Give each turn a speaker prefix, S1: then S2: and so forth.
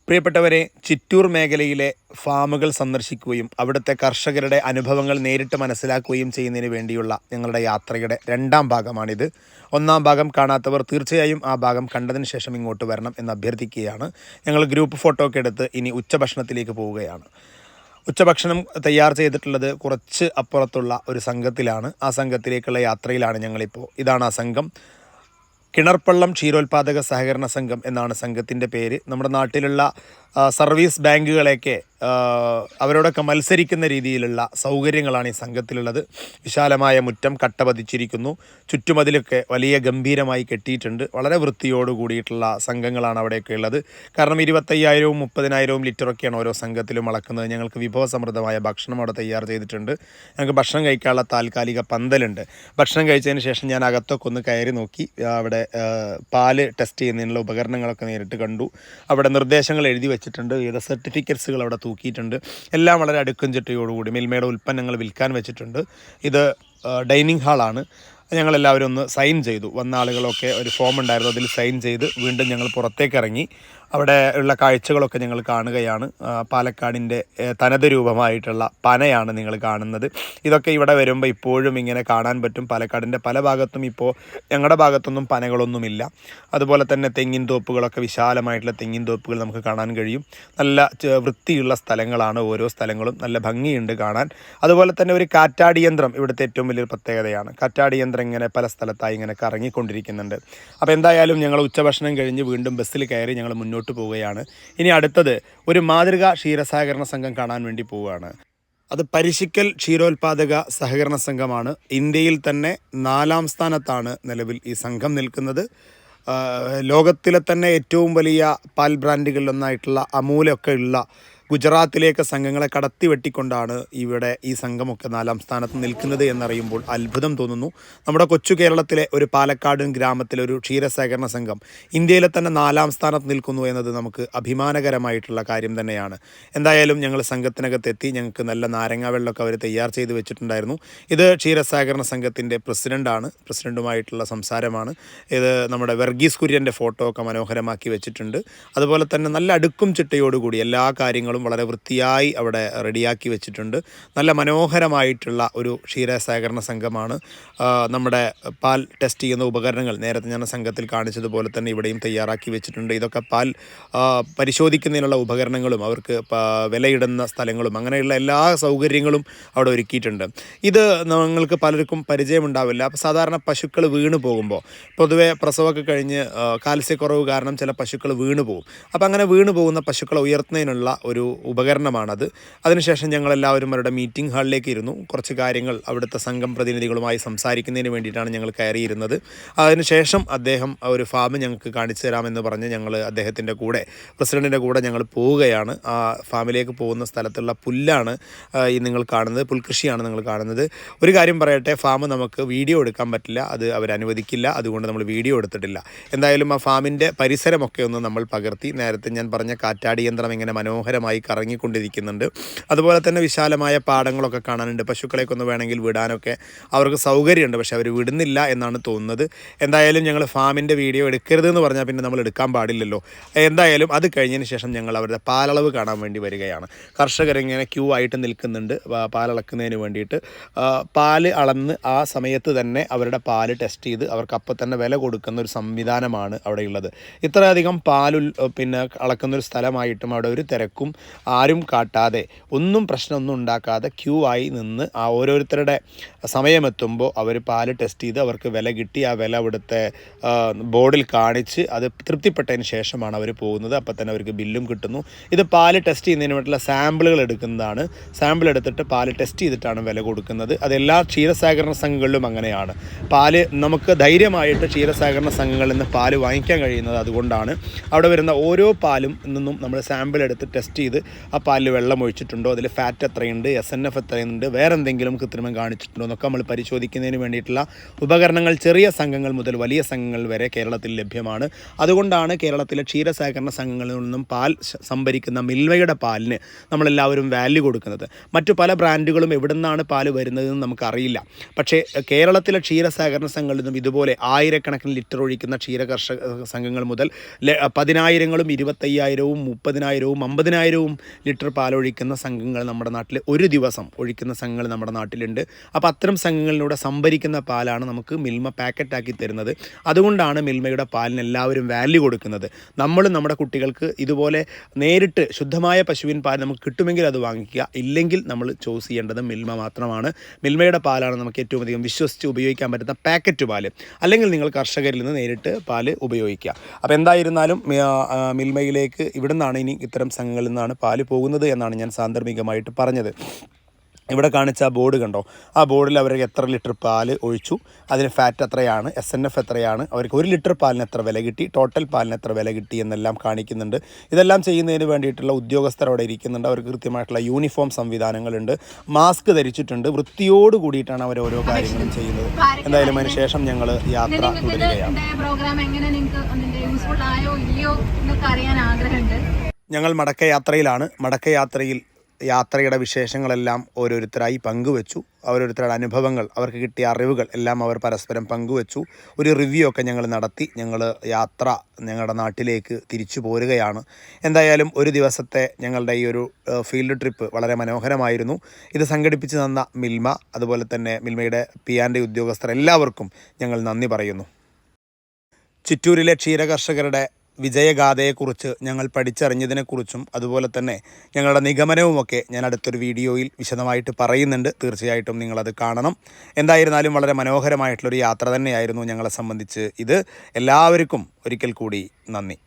S1: പ്രിയപ്പെട്ടവരെ, ചിറ്റൂർ മേഖലയിലെ ഫാമുകൾ സന്ദർശിക്കുകയും അവിടുത്തെ കർഷകരുടെ അനുഭവങ്ങൾ നേരിട്ട് മനസ്സിലാക്കുകയും ചെയ്യുന്നതിന് വേണ്ടിയുള്ള ഞങ്ങളുടെ യാത്രയുടെ രണ്ടാം ഭാഗമാണിത്. ഒന്നാം ഭാഗം കാണാത്തവർ തീർച്ചയായും ആ ഭാഗം കണ്ടതിന് ശേഷം ഇങ്ങോട്ട് വരണം എന്ന് അഭ്യർത്ഥിക്കുകയാണ്. ഞങ്ങൾ ഗ്രൂപ്പ് ഫോട്ടോ ഒക്കെ എടുത്ത് ഇനി ഉച്ചഭക്ഷണത്തിലേക്ക് പോവുകയാണ്. ഉച്ചഭക്ഷണം തയ്യാർ ചെയ്തിട്ടുള്ളത് കുറച്ച് അപ്പുറത്തുള്ള ഒരു സംഘത്തിലാണ്. ആ സംഘത്തിലേക്കുള്ള യാത്രയിലാണ് ഞങ്ങളിപ്പോൾ. ഇതാണ് ആ സംഘം. കിണർപ്പള്ളം ക്ഷീരോത്പാദക സഹകരണ സംഘം എന്നാണ് സംഘത്തിൻ്റെ പേര്. നമ്മുടെ നാട്ടിലുള്ള സർവീസ് ബാങ്കുകളെയൊക്കെ അവരോടൊക്കെ മത്സരിക്കുന്ന രീതിയിലുള്ള സൗകര്യങ്ങളാണ് ഈ സംഘത്തിലുള്ളത്. വിശാലമായ മുറ്റം, കട്ട പതിച്ചിരിക്കുന്നു. ചുറ്റുമതിലൊക്കെ വലിയ ഗംഭീരമായി കെട്ടിയിട്ടുണ്ട്. വളരെ വൃത്തിയോട് കൂടിയിട്ടുള്ള സംഘങ്ങളാണ് അവിടെയൊക്കെ ഉള്ളത്. കാരണം 25,000 30,000 ലിറ്ററൊക്കെയാണ് ഓരോ സംഘത്തിലും അളക്കുന്നത്. ഞങ്ങൾക്ക് വിഭവസമൃദ്ധമായ ഭക്ഷണം അവിടെ തയ്യാർ ചെയ്തിട്ടുണ്ട്. ഞങ്ങൾക്ക് ഭക്ഷണം കഴിക്കാനുള്ള താൽക്കാലിക പന്തലുണ്ട്. ഭക്ഷണം കഴിച്ചതിന് ശേഷം ഞാൻ അകത്തൊക്കെ ഒന്ന് കയറി നോക്കി. അവിടെ പാല് ടെസ്റ്റ് ചെയ്യുന്നതിനുള്ള ഉപകരണങ്ങളൊക്കെ നേരിട്ട് കണ്ടു. അവിടെ നിർദ്ദേശങ്ങൾ എഴുതി വെച്ചിട്ടുണ്ട്. വിവിധ സർട്ടിഫിക്കറ്റ്സുകൾ അവിടെ തൂക്കിയിട്ടുണ്ട്. എല്ലാം വളരെ അടുക്കും ചിട്ടയോടുകൂടി മിൽമയുടെ ഉൽപ്പന്നങ്ങൾ വിൽക്കാൻ വെച്ചിട്ടുണ്ട്. ഇത് ഡൈനിങ് ഹാളാണ്. ഞങ്ങളെല്ലാവരും ഒന്ന് സൈൻ ചെയ്തു. വന്ന ആളുകളൊക്കെ ഒരു ഫോം ഉണ്ടായിരുന്നു, അതിൽ സൈൻ ചെയ്ത് വീണ്ടും ഞങ്ങൾ പുറത്തേക്ക് ഇറങ്ങി. അവിടെ ഉള്ള കാഴ്ചകളൊക്കെ ഞങ്ങൾ കാണുകയാണ്. പാലക്കാടിൻ്റെ തനത് രൂപമായിട്ടുള്ള പനയാണ് നിങ്ങൾ കാണുന്നത്. ഇതൊക്കെ ഇവിടെ വരുമ്പോൾ ഇപ്പോഴും ഇങ്ങനെ കാണാൻ പറ്റും. പാലക്കാടിൻ്റെ പല ഭാഗത്തും ഇപ്പോൾ ഞങ്ങളുടെ ഭാഗത്തൊന്നും പനകളൊന്നുമില്ല. അതുപോലെ തന്നെ തെങ്ങിൻ തോപ്പുകളൊക്കെ, വിശാലമായിട്ടുള്ള തെങ്ങിൻ തോപ്പുകൾ നമുക്ക് കാണാൻ കഴിയും. നല്ല വൃത്തിയുള്ള സ്ഥലങ്ങളാണ് ഓരോ സ്ഥലങ്ങളും. നല്ല ഭംഗിയുണ്ട് കാണാൻ. അതുപോലെ തന്നെ ഒരു കാറ്റാടി യന്ത്രം ഇവിടുത്തെ ഏറ്റവും വലിയൊരു പ്രത്യേകതയാണ്. കാറ്റാടി യന്ത്രം ഇങ്ങനെ പല സ്ഥലത്തായി ഇങ്ങനെ കറങ്ങിക്കൊണ്ടിരിക്കുന്നുണ്ട്. അപ്പോൾ എന്തായാലും ഞങ്ങൾ ഉച്ചഭക്ഷണം കഴിഞ്ഞ് വീണ്ടും ബസ്സിൽ കയറി ഞങ്ങൾ മുന്നോട്ട് പോവുകയാണ്. ഇനി അടുത്തത് ഒരു മാതൃകാ ക്ഷീരസഹകരണ സംഘം കാണാൻ വേണ്ടി പോവുകയാണ്. അത് പരിശിക്കൽ ക്ഷീരോത്പാദക സഹകരണ സംഘമാണ്. ഇന്ത്യയിൽ തന്നെ 4ാം സ്ഥാനത്താണ് നിലവിൽ ഈ സംഘം നിൽക്കുന്നത്. ലോകത്തിലെ തന്നെ ഏറ്റവും വലിയ പാൽ ബ്രാൻഡുകളിലൊന്നായിട്ടുള്ള അമൂലൊക്കെ ഉള്ള ഗുജറാത്തിലേക്ക് സംഘങ്ങളെ കടത്തി വെട്ടിക്കൊണ്ടാണ് ഇവിടെ ഈ സംഘമൊക്കെ 4ാം സ്ഥാനത്ത് നിൽക്കുന്നത് എന്നറിയുമ്പോൾ അത്ഭുതം തോന്നുന്നു. നമ്മുടെ കൊച്ചു കേരളത്തിലെ ഒരു പാലക്കാട് ഗ്രാമത്തിലെ ഒരു ക്ഷീരസഹകരണ സംഘം ഇന്ത്യയിലെ തന്നെ 4ാം സ്ഥാനത്ത് നിൽക്കുന്നു എന്നത് നമുക്ക് അഭിമാനകരമായിട്ടുള്ള കാര്യം തന്നെയാണ്. എന്തായാലും ഞങ്ങൾ സംഘത്തിനകത്തെത്തി. ഞങ്ങൾക്ക് നല്ല നാരങ്ങ വെള്ളമൊക്കെ അവർ തയ്യാർ ചെയ്ത് വെച്ചിട്ടുണ്ടായിരുന്നു. ഇത് ക്ഷീരസഹകരണ സംഘത്തിൻ്റെ പ്രസിഡൻറ്റുമായിട്ടുള്ള സംസാരമാണ്. ഇത് നമ്മുടെ വർഗീസ് കുര്യൻ്റെ ഫോട്ടോ ഒക്കെ മനോഹരമാക്കി വെച്ചിട്ടുണ്ട്. അതുപോലെ തന്നെ നല്ല അടുക്കും ചിട്ടയോടുകൂടി എല്ലാ കാര്യങ്ങളും വളരെ വൃത്തിയായി അവിടെ റെഡിയാക്കി വെച്ചിട്ടുണ്ട്. നല്ല മനോഹരമായിട്ടുള്ള ഒരു ക്ഷീരസഹകരണ സംഘമാണ്. നമ്മുടെ പാൽ ടെസ്റ്റ് ചെയ്യുന്ന ഉപകരണങ്ങൾ നേരത്തെ ഞാൻ സംഘത്തിൽ കാണിച്ചതുപോലെ തന്നെ ഇവിടെയും തയ്യാറാക്കി വെച്ചിട്ടുണ്ട്. ഇതൊക്കെ പാൽ പരിശോധിക്കുന്നതിനുള്ള ഉപകരണങ്ങളും അവർക്ക് വിലയിടുന്ന സ്ഥലങ്ങളും അങ്ങനെയുള്ള എല്ലാ സൗകര്യങ്ങളും അവിടെ ഒരുക്കിയിട്ടുണ്ട്. ഇത് നിങ്ങൾക്ക് പലർക്കും പരിചയമുണ്ടാവില്ല. അപ്പോൾ സാധാരണ പശുക്കൾ വീണ് പോകുമ്പോൾ, പൊതുവെ പ്രസവമൊക്കെ കഴിഞ്ഞ് കാൽസ്യക്കുറവ് കാരണം ചില പശുക്കൾ വീണ് പോകും. അപ്പോൾ അങ്ങനെ വീണ് പോകുന്ന പശുക്കളെ ഉയർത്തുന്നതിനുള്ള ഒരു ഉപകരണമാണത്. അതിനുശേഷം ഞങ്ങളെല്ലാവരും അവരുടെ മീറ്റിംഗ് ഹാളിലേക്ക് ഇരുന്നു. കുറച്ച് കാര്യങ്ങൾ അവിടുത്തെ സംഘം പ്രതിനിധികളുമായി സംസാരിക്കുന്നതിന് വേണ്ടിയിട്ടാണ് ഞങ്ങൾ കയറിയിരുന്നത്. അതിനുശേഷം അദ്ദേഹം ഒരു ഫാം ഞങ്ങൾക്ക് കാണിച്ചു തരാമെന്ന് പറഞ്ഞ് ഞങ്ങൾ അദ്ദേഹത്തിൻ്റെ കൂടെ, പ്രസിഡൻറ്റിൻ്റെ കൂടെ ഞങ്ങൾ പോവുകയാണ്. ആ ഫാമിലേക്ക് പോകുന്ന സ്ഥലത്തുള്ള പുല്ലാണ് ഈ നിങ്ങൾ കാണുന്നത്, പുൽകൃഷിയാണ് നിങ്ങൾ കാണുന്നത്. ഒരു കാര്യം പറയട്ടെ, ഫാം നമുക്ക് വീഡിയോ എടുക്കാൻ പറ്റില്ല, അത് അവരനുവദിക്കില്ല. അതുകൊണ്ട് നമ്മൾ വീഡിയോ എടുത്തിട്ടില്ല. എന്തായാലും ആ ഫാമിൻ്റെ പരിസരമൊക്കെ ഒന്ന് നമ്മൾ പകർത്തി. നേരത്തെ ഞാൻ പറഞ്ഞ കാറ്റാടി യന്ത്രം ഇങ്ങനെ മനോഹരമായി കറങ്ങിക്കൊണ്ടിരിക്കുന്നുണ്ട്. അതുപോലെ തന്നെ വിശാലമായ പാടങ്ങളൊക്കെ കാണാനുണ്ട്. പശുക്കളെയൊക്കെ ഒന്ന് വേണമെങ്കിൽ വിടാനൊക്കെ അവർക്ക് സൗകര്യമുണ്ട്, പക്ഷെ അവർ വിടുന്നില്ല എന്നാണ് തോന്നുന്നത്. എന്തായാലും ഞങ്ങൾ ഫാമിൻ്റെ വീഡിയോ എടുക്കരുതെന്ന് പറഞ്ഞാൽ പിന്നെ നമ്മൾ എടുക്കാൻ പാടില്ലല്ലോ. എന്തായാലും അത് കഴിഞ്ഞതിന് ശേഷം ഞങ്ങൾ അവരുടെ പാലളവ് കാണാൻ വേണ്ടി വരികയാണ്. കർഷകരിങ്ങനെ ക്യൂ ആയിട്ട് നിൽക്കുന്നുണ്ട് പാലളക്കുന്നതിന് വേണ്ടിയിട്ട്. പാല് അളന്ന് ആ സമയത്ത് തന്നെ അവരുടെ പാല് ടെസ്റ്റ് ചെയ്ത് അവർക്ക് അപ്പം തന്നെ വില കൊടുക്കുന്ന ഒരു സംവിധാനമാണ് അവിടെയുള്ളത്. ഇത്രയധികം പിന്നെ അളക്കുന്നൊരു സ്ഥലമായിട്ടും അവിടെ ഒരു തിരക്കും ആരും കാട്ടാതെ, പ്രശ്നമൊന്നും ഉണ്ടാക്കാതെ ക്യൂ ആയി നിന്ന് ആ ഓരോരുത്തരുടെ സമയമെത്തുമ്പോൾ അവർ പാല് ടെസ്റ്റ് ചെയ്ത് അവർക്ക് വില കിട്ടി. ആ വില അവിടുത്തെ ബോർഡിൽ കാണിച്ച് അത് തൃപ്തിപ്പെട്ടതിന് ശേഷമാണ് അവർ പോകുന്നത്. അപ്പോൾ തന്നെ അവർക്ക് ബില്ലും കിട്ടുന്നു. ഇത് പാല് ടെസ്റ്റ് ചെയ്യുന്നതിന് വേണ്ടിയുള്ള സാമ്പിളുകൾ എടുക്കുന്നതാണ്. സാമ്പിൾ എടുത്തിട്ട് പാല് ടെസ്റ്റ് ചെയ്തിട്ടാണ് വില കൊടുക്കുന്നത്. അതെല്ലാ ക്ഷീരസഹകരണ സംഘങ്ങളിലും അങ്ങനെയാണ്. പാല് നമുക്ക് ധൈര്യമായിട്ട് ക്ഷീരസഹകരണ സംഘങ്ങളിൽ നിന്ന് പാല് വാങ്ങിക്കാൻ കഴിയുന്നത് അതുകൊണ്ടാണ്. അവിടെ വരുന്ന ഓരോ പാലും നിന്നും നമ്മൾ സാമ്പിൾ എടുത്ത് ടെസ്റ്റ് ചെയ്ത് ചെയ്ത് ആ പാലിൽ വെള്ളം ഒഴിച്ചിട്ടുണ്ടോ, അതിൽ ഫാറ്റ് എത്രയുണ്ട്, SNF എത്രയുണ്ട്, വേറെ എന്തെങ്കിലും കൃത്രിമം കാണിച്ചിട്ടുണ്ടോ എന്നൊക്കെ നമ്മൾ പരിശോധിക്കുന്നതിന് വേണ്ടിയിട്ടുള്ള ഉപകരണങ്ങൾ ചെറിയ സംഘങ്ങൾ മുതൽ വലിയ സംഘങ്ങൾ വരെ കേരളത്തിൽ ലഭ്യമാണ്. അതുകൊണ്ടാണ് കേരളത്തിലെ ക്ഷീരസഹകരണ സംഘങ്ങളിൽ നിന്നും പാൽ സംഭരിക്കുന്ന മിൽമയുടെ പാലിന് നമ്മളെല്ലാവരും വാല്യൂ കൊടുക്കുന്നത്. മറ്റു പല ബ്രാൻഡുകളും എവിടെ നിന്നാണ് പാൽ വരുന്നതെന്ന് നമുക്കറിയില്ല. പക്ഷേ കേരളത്തിലെ ക്ഷീരസഹകരണ സംഘങ്ങളിൽ നിന്നും ഇതുപോലെ ആയിരക്കണക്കിന് ലിറ്റർ ഒഴിക്കുന്ന ക്ഷീരകർഷക സംഘങ്ങൾ മുതൽ 10,000-ങ്ങളും 25,000-വും 30,000-വും 50,000-വും ലിറ്റർ പാലൊഴിക്കുന്ന സംഘങ്ങൾ നമ്മുടെ നാട്ടിൽ ഒരു ദിവസം ഒഴിക്കുന്ന സംഘങ്ങൾ നമ്മുടെ നാട്ടിലുണ്ട്. അപ്പോൾ അത്തരം സംഘങ്ങളിലൂടെ സംഭരിക്കുന്ന പാലാണ് നമുക്ക് മിൽമ പാക്കറ്റാക്കി തരുന്നത്. അതുകൊണ്ടാണ് മിൽമയുടെ പാലിന് എല്ലാവരും വാല്യൂ കൊടുക്കുന്നത്. നമ്മളും നമ്മുടെ കുട്ടികൾക്ക് ഇതുപോലെ നേരിട്ട് ശുദ്ധമായ പശുവിൻ പാൽ നമുക്ക് കിട്ടുമെങ്കിൽ അത് വാങ്ങിക്കുക, ഇല്ലെങ്കിൽ നമ്മൾ ചൂസ് ചെയ്യേണ്ടത് മിൽമ മാത്രമാണ്. മിൽമയുടെ പാലാണ് നമുക്ക് ഏറ്റവും അധികം വിശ്വസിച്ച് ഉപയോഗിക്കാൻ പറ്റുന്ന പാക്കറ്റ് പാൽ. അല്ലെങ്കിൽ നിങ്ങൾ കർഷകരിൽ നിന്ന് നേരിട്ട് പാൽ ഉപയോഗിക്കുക. അപ്പോൾ എന്തായിരുന്നാലും മിൽമയിലേക്ക് ഇവിടെ നിന്നാണ് ഇനി ഇത്തരം സംഘങ്ങളിൽ നിന്നാണ് പാല് പോകുന്നത് എന്നാണ് ഞാൻ സാന്ദർഭികമായിട്ട് പറഞ്ഞത്. ഇവിടെ കാണിച്ച ബോർഡ് കണ്ടോ, ആ ബോർഡിൽ അവർക്ക് എത്ര ലിറ്റർ പാൽ ഒഴിച്ചു, അതിന് ഫാറ്റ് എത്രയാണ്, SNF എത്രയാണ്, അവർക്ക് 1 ലിറ്റർ പാലിന് എത്ര വില കിട്ടി, ടോട്ടൽ പാലിന് എത്ര വില കിട്ടി എന്നെല്ലാം കാണിക്കുന്നുണ്ട്. ഇതെല്ലാം ചെയ്യുന്നതിന് വേണ്ടിയിട്ടുള്ള ഉദ്യോഗസ്ഥർ അവിടെ ഇരിക്കുന്നുണ്ട്. അവർക്ക് കൃത്യമായിട്ടുള്ള യൂണിഫോം സംവിധാനങ്ങളുണ്ട്, മാസ്ക് ധരിച്ചിട്ടുണ്ട്, വൃത്തിയോട് കൂടിയിട്ടാണ് അവർ ഓരോ കാര്യങ്ങളും ചെയ്യുന്നത്. എന്തായാലും അതിന് ശേഷം ഞങ്ങൾ യാത്ര തുടരുകയാണ്. ഞങ്ങൾ മടക്കയാത്രയിലാണ്. മടക്കയാത്രയിൽ യാത്രയുടെ വിശേഷങ്ങളെല്ലാം ഓരോരുത്തരായി പങ്കുവച്ചു. ഓരോരുത്തരുടെ അനുഭവങ്ങൾ, അവർക്ക് കിട്ടിയ അറിവുകൾ എല്ലാം അവർ പരസ്പരം പങ്കുവച്ചു. ഒരു റിവ്യൂ ഒക്കെ ഞങ്ങൾ നടത്തി. ഞങ്ങൾ യാത്ര ഞങ്ങളുടെ നാട്ടിലേക്ക് തിരിച്ചു പോരുകയാണ്. എന്തായാലും ഒരു ദിവസത്തെ ഞങ്ങളുടെ ഈ ഒരു ഫീൽഡ് ട്രിപ്പ് വളരെ മനോഹരമായിരുന്നു. ഇത് സംഘടിപ്പിച്ച് തന്ന മിൽമ, അതുപോലെ തന്നെ മിൽമയുടെ P&A ഉദ്യോഗസ്ഥർ എല്ലാവർക്കും ഞങ്ങൾ നന്ദി പറയുന്നു. ചിറ്റൂരിലെ ക്ഷീരകർഷകരുടെ വിജയഗാഥയെക്കുറിച്ച് ഞങ്ങൾ പഠിച്ചറിഞ്ഞതിനെക്കുറിച്ചും അതുപോലെ തന്നെ ഞങ്ങളുടെ നിഗമനവുമൊക്കെ ഞാൻ അടുത്തൊരു വീഡിയോയിൽ വിശദമായിട്ട് പറയുന്നുണ്ട്. തീർച്ചയായിട്ടും നിങ്ങളത് കാണണം. എന്തായിരുന്നാലും വളരെ മനോഹരമായിട്ടുള്ളൊരു യാത്ര തന്നെയായിരുന്നു ഞങ്ങളെ സംബന്ധിച്ച് ഇത്. എല്ലാവർക്കും ഒരിക്കൽ കൂടി നന്ദി.